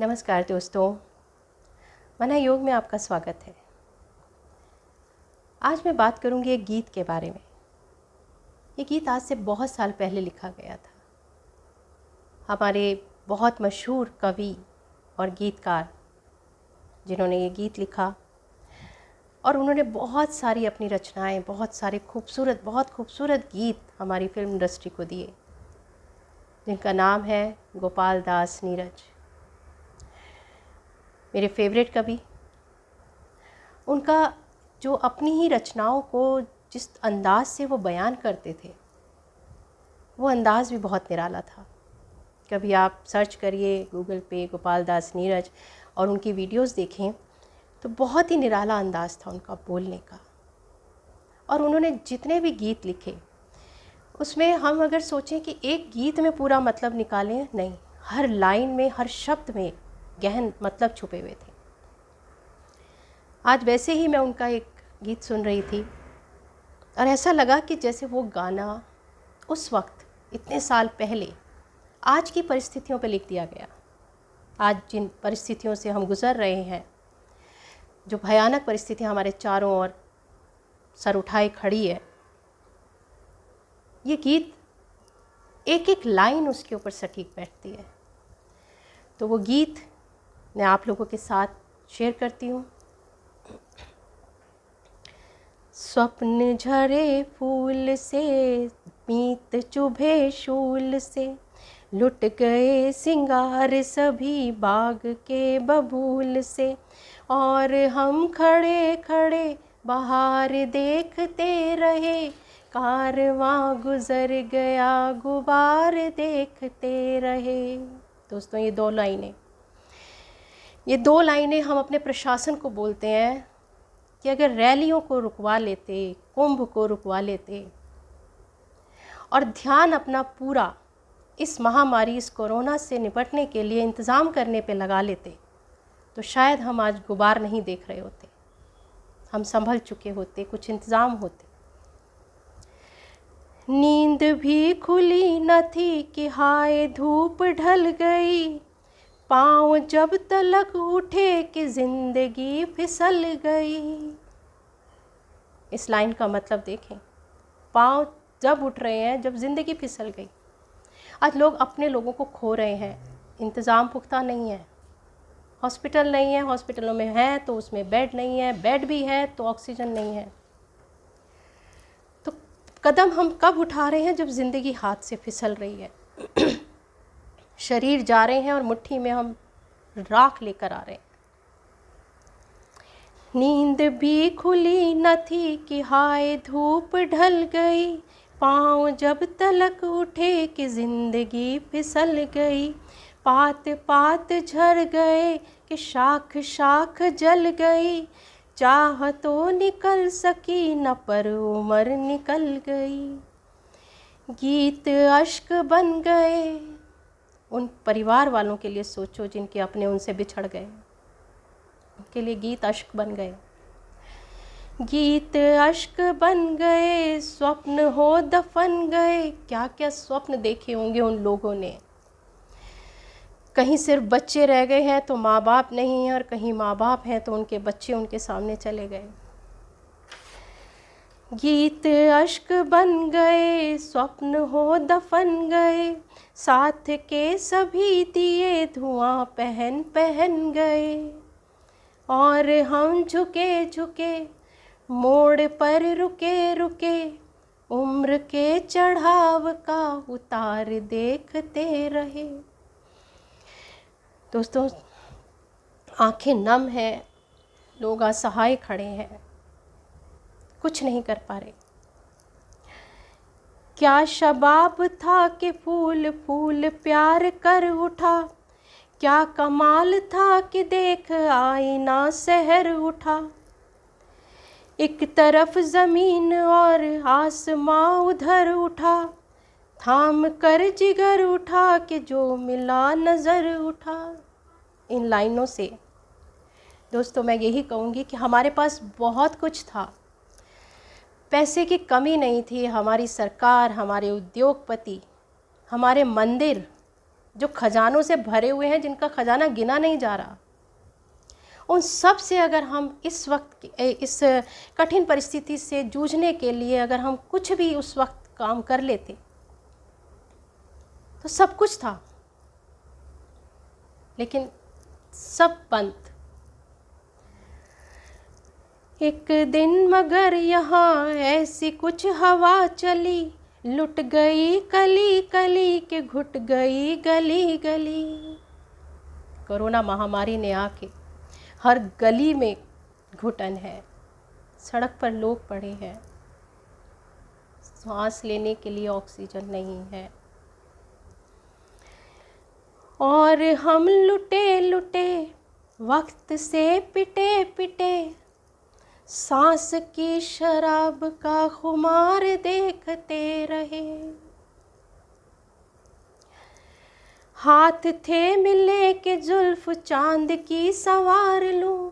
नमस्कार दोस्तों, मना योग में आपका स्वागत है। आज मैं बात करूंगी एक गीत के बारे में। ये गीत आज से बहुत साल पहले लिखा गया था। हमारे बहुत मशहूर कवि और गीतकार जिन्होंने ये गीत लिखा और उन्होंने बहुत सारी अपनी रचनाएं, बहुत खूबसूरत गीत हमारी फिल्म इंडस्ट्री को दिए, जिनका नाम है गोपाल दास नीरज। मेरे फेवरेट कवि। उनका जो अपनी ही रचनाओं को जिस अंदाज से वो बयान करते थे, वो अंदाज़ भी बहुत निराला था। कभी आप सर्च करिए गूगल पे गोपाल दास नीरज और उनकी वीडियोस देखें तो बहुत ही निराला अंदाज़ था उनका बोलने का। और उन्होंने जितने भी गीत लिखे उसमें हम अगर सोचें कि एक गीत में पूरा मतलब निकालें, नहीं, हर लाइन में, हर शब्द में गहन मतलब छुपे हुए थे। आज वैसे ही मैं उनका एक गीत सुन रही थी और ऐसा लगा कि जैसे वो गाना उस वक्त इतने साल पहले आज की परिस्थितियों पर लिख दिया गया। आज जिन परिस्थितियों से हम गुज़र रहे हैं, जो भयानक परिस्थितियाँ हमारे चारों ओर सर उठाए खड़ी है, ये गीत एक एक लाइन उसके ऊपर सटीक बैठती है। तो वो गीत मैं आप लोगों के साथ शेयर करती हूँ। स्वप्न झरे फूल से, मीत चुभे शूल से, लुट गए सिंगार सभी बाग के बबूल से, और हम खड़े खड़े बहार देखते रहे, कारवां गुजर गया गुबार देखते रहे। दोस्तों, ये दो लाइनें हम अपने प्रशासन को बोलते हैं कि अगर रैलियों को रुकवा लेते, कुंभ को रुकवा लेते और ध्यान अपना पूरा इस महामारी, इस कोरोना से निपटने के लिए इंतज़ाम करने पे लगा लेते, तो शायद हम आज गुबार नहीं देख रहे होते, हम संभल चुके होते, कुछ इंतज़ाम होते। नींद भी खुली न थी कि हाय धूप ढल गई, पाँव जब तलक उठे कि ज़िंदगी फिसल गई। इस लाइन का मतलब देखें, पाँव जब उठ रहे हैं जब ज़िंदगी फिसल गई। आज लोग अपने लोगों को खो रहे हैं, इंतज़ाम पुख्ता नहीं है, हॉस्पिटल नहीं है, हॉस्पिटलों में है तो उसमें बेड नहीं है, बेड भी है तो ऑक्सीजन नहीं है। तो कदम हम कब उठा रहे हैं? जब ज़िंदगी हाथ से फिसल रही है, शरीर जा रहे हैं और मुट्ठी में हम राख लेकर आ रहे हैं। नींद भी खुली न थी कि हाय धूप ढल गई, पाँव जब तलक उठे कि ज़िंदगी फिसल गई, पात पात झड़ गए कि शाख शाख जल गई, चाह तो निकल सकी न पर उम्र निकल गई। गीत अश्क बन गए। उन परिवार वालों के लिए सोचो जिनके अपने उनसे बिछड़ गए, उनके लिए गीत अश्क बन गए। गीत अश्क बन गए, स्वप्न हो दफन गए। क्या क्या स्वप्न देखे होंगे उन लोगों ने। कहीं सिर्फ बच्चे रह गए हैं तो माँ बाप नहीं है, और कहीं माँ बाप हैं तो उनके बच्चे उनके सामने चले गए। गीत अश्क बन गए, स्वप्न हो दफन गए, साथ के सभी दिए धुआं पहन पहन गए, और हम झुके झुके मोड़ पर रुके रुके, उम्र के चढ़ाव का उतार देखते रहे। दोस्तों, आंखें नम हैं, लोग असहाय खड़े हैं, कुछ नहीं कर पा रहे। क्या शबाब था कि फूल फूल प्यार कर उठा, क्या कमाल था कि देख आईना सहर उठा। एक तरफ ज़मीन और आसमां उधर उठा, थाम कर जिगर उठा कि जो मिला नज़र उठा। इन लाइनों से दोस्तों मैं यही कहूँगी कि हमारे पास बहुत कुछ था, पैसे की कमी नहीं थी। हमारी सरकार, हमारे उद्योगपति, हमारे मंदिर जो खजानों से भरे हुए हैं, जिनका खजाना गिना नहीं जा रहा, उन सब से अगर हम इस वक्त इस कठिन परिस्थिति से जूझने के लिए अगर हम कुछ भी उस वक्त काम कर लेते तो सब कुछ था, लेकिन सब बंद। एक दिन मगर यहाँ ऐसी कुछ हवा चली, लुट गई कली कली के घुट गई गली गली। कोरोना महामारी ने आके हर गली में घुटन है, सड़क पर लोग पड़े हैं, सांस लेने के लिए ऑक्सीजन नहीं है, और हम लुटे लुटे वक्त से पिटे पिटे, सांस की शराब का खुमार देखते रहे। हाथ थे मिले के जुल्फ चांद की संवार लूं,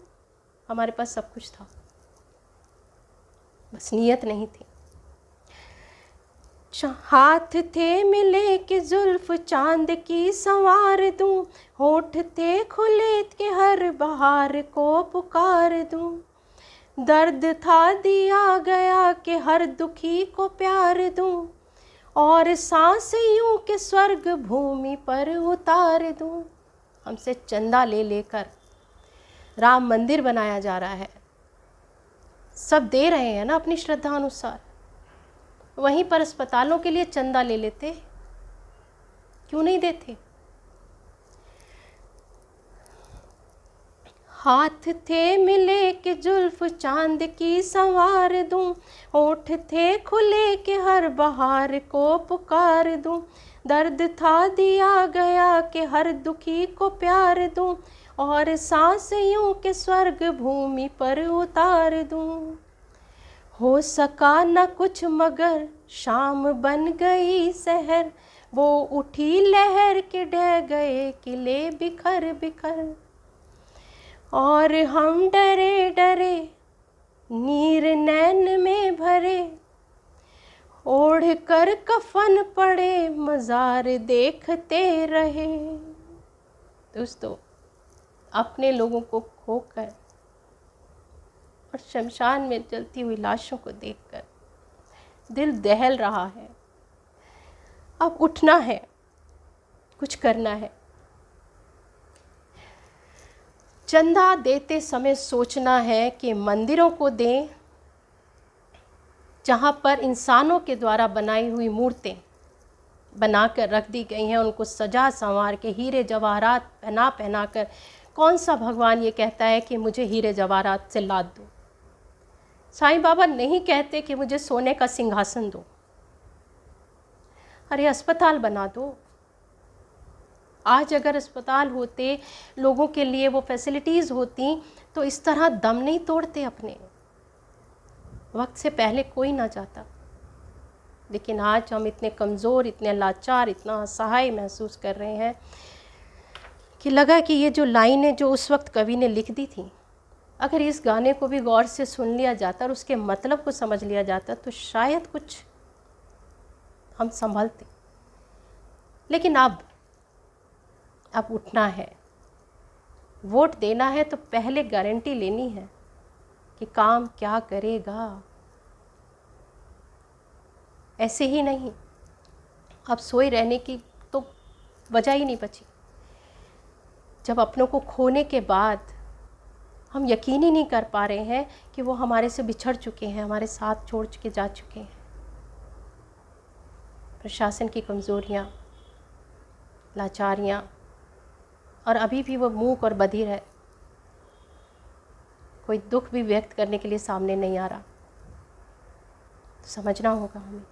हमारे पास सब कुछ था, बस नीयत नहीं थी। हाथ थे मिले के जुल्फ चांद की संवार दूं, होठ थे खुले के हर बहार को पुकार दूं, दर्द था दिया गया कि हर दुखी को प्यार दूं, और सांस यूं के स्वर्ग भूमि पर उतार दूं। हमसे चंदा ले लेकर राम मंदिर बनाया जा रहा है, सब दे रहे हैं ना अपनी श्रद्धा अनुसार, वहीं पर अस्पतालों के लिए चंदा ले लेते, क्यों नहीं देते? हाथ थे मिले के जुल्फ चांद की संवार दूं, होठ थे खुले के हर बहार को पुकार दूं, दर्द था दिया गया कि हर दुखी को प्यार दूं, और सांस यूं के स्वर्ग भूमि पर उतार दूं। हो सका न कुछ मगर शाम बन गई सहर, वो उठी लहर के ढह गए किले बिखर बिखर, और हम डरे डरे नीर नैन में भरे, ओढ़ कर कफन पड़े मजार देखते रहे। दोस्तों, अपने लोगों को खोकर और शमशान में जलती हुई लाशों को देखकर दिल दहल रहा है। अब उठना है, कुछ करना है। चंदा देते समय सोचना है कि मंदिरों को दें जहाँ पर इंसानों के द्वारा बनाई हुई मूर्तें बनाकर रख दी गई हैं, उनको सजा संवार के हीरे जवाहरात पहना पहना कर। कौन सा भगवान ये कहता है कि मुझे हीरे जवाहरात से लाद दो? साईं बाबा नहीं कहते कि मुझे सोने का सिंहासन दो। अरे अस्पताल बना दो। आज अगर अस्पताल होते, लोगों के लिए वो फैसिलिटीज़ होती, तो इस तरह दम नहीं तोड़ते अपने। वक्त से पहले कोई ना जाता, लेकिन आज हम इतने कमज़ोर, इतने लाचार, इतना असहाय महसूस कर रहे हैं कि लगा कि ये जो लाइनें जो उस वक्त कवि ने लिख दी थी, अगर इस गाने को भी गौर से सुन लिया जाता और उसके मतलब को समझ लिया जाता तो शायद कुछ हम संभलते। लेकिन अब उठना है, वोट देना है तो पहले गारंटी लेनी है कि काम क्या करेगा। ऐसे ही नहीं, अब सोए रहने की तो वजह ही नहीं बची। जब अपनों को खोने के बाद हम यकीन ही नहीं कर पा रहे हैं कि वो हमारे से बिछड़ चुके हैं, हमारे साथ छोड़ के जा चुके हैं। प्रशासन की कमज़ोरियाँ, लाचारियाँ, और अभी भी वो मूक और बधिर है, कोई दुख भी व्यक्त करने के लिए सामने नहीं आ रहा। तो समझना होगा हमें।